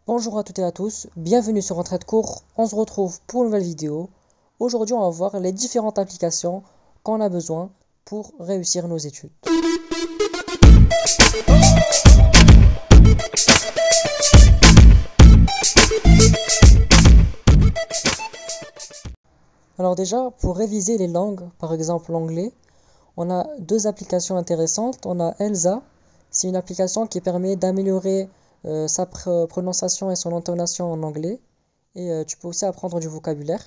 Bonjour à toutes et à tous, bienvenue sur Entrée de cours, on se retrouve pour une nouvelle vidéo. Aujourd'hui on va voir les différentes applications qu'on a besoin pour réussir nos études. Alors déjà, pour réviser les langues, par exemple l'anglais, on a deux applications intéressantes. On a Elsa, c'est une application qui permet d'améliorer sa prononciation et son intonation en anglais. Et tu peux aussi apprendre du vocabulaire.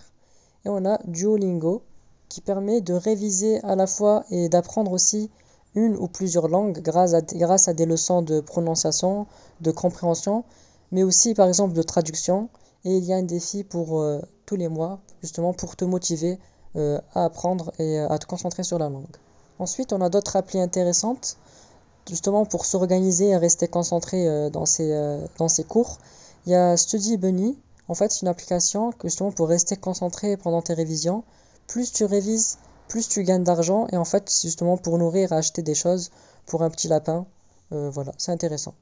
Et on a Duolingo, qui permet de réviser à la fois et d'apprendre aussi une ou plusieurs langues grâce à des leçons de prononciation, de compréhension, mais aussi par exemple de traduction. Et il y a un défi pour tous les mois, justement pour te motiver à apprendre et à te concentrer sur la langue. Ensuite, on a d'autres applis intéressantes, justement pour s'organiser et rester concentré dans ses cours. Il y a Study Bunny. En fait, c'est une application que justement pour rester concentré pendant tes révisions. Plus tu révises, plus tu gagnes d'argent. Et en fait, c'est justement pour nourrir et acheter des choses pour un petit lapin. Voilà, c'est intéressant.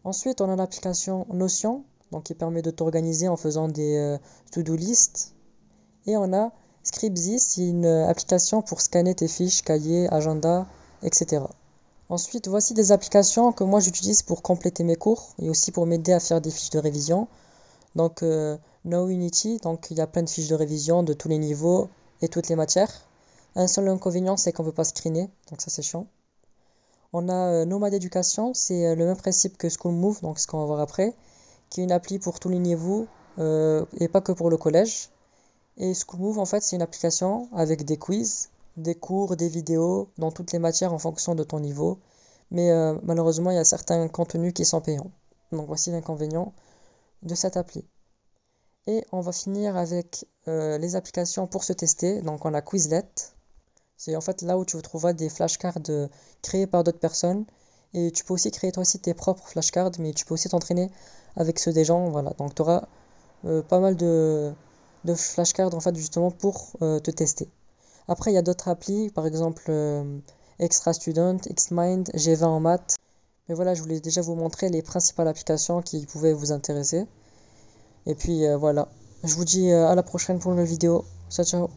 Ensuite, on a l'application Notion, donc qui permet de t'organiser en faisant des to-do list. Et on a Scribzy, c'est une application pour scanner tes fiches, cahiers, agenda, etc. Ensuite, voici des applications que moi j'utilise pour compléter mes cours et aussi pour m'aider à faire des fiches de révision. Donc, Knowunity, donc il y a plein de fiches de révision de tous les niveaux et toutes les matières. Un seul inconvénient, c'est qu'on ne peut pas screener, donc ça c'est chiant. On a Nomad Education, c'est le même principe que School Move, donc ce qu'on va voir après, qui est une appli pour tous les niveaux et pas que pour le collège. Et School Move, en fait, c'est une application avec des quiz, des cours, des vidéos dans toutes les matières en fonction de ton niveau. Mais malheureusement, il y a certains contenus qui sont payants. Donc voici l'inconvénient de cette appli. Et on va finir avec les applications pour se tester. Donc on a Quizlet. C'est en fait là où tu trouveras des flashcards créés par d'autres personnes. Et tu peux aussi créer toi aussi tes propres flashcards, mais tu peux aussi t'entraîner avec ceux des gens. Voilà. Donc tu auras pas mal de flashcards en fait justement pour te tester. Après il y a d'autres applis, par exemple Extra Student, Xmind, G20 en maths. Mais voilà, je voulais déjà vous montrer les principales applications qui pouvaient vous intéresser. Et puis voilà, je vous dis à la prochaine pour une nouvelle vidéo. Ciao ciao.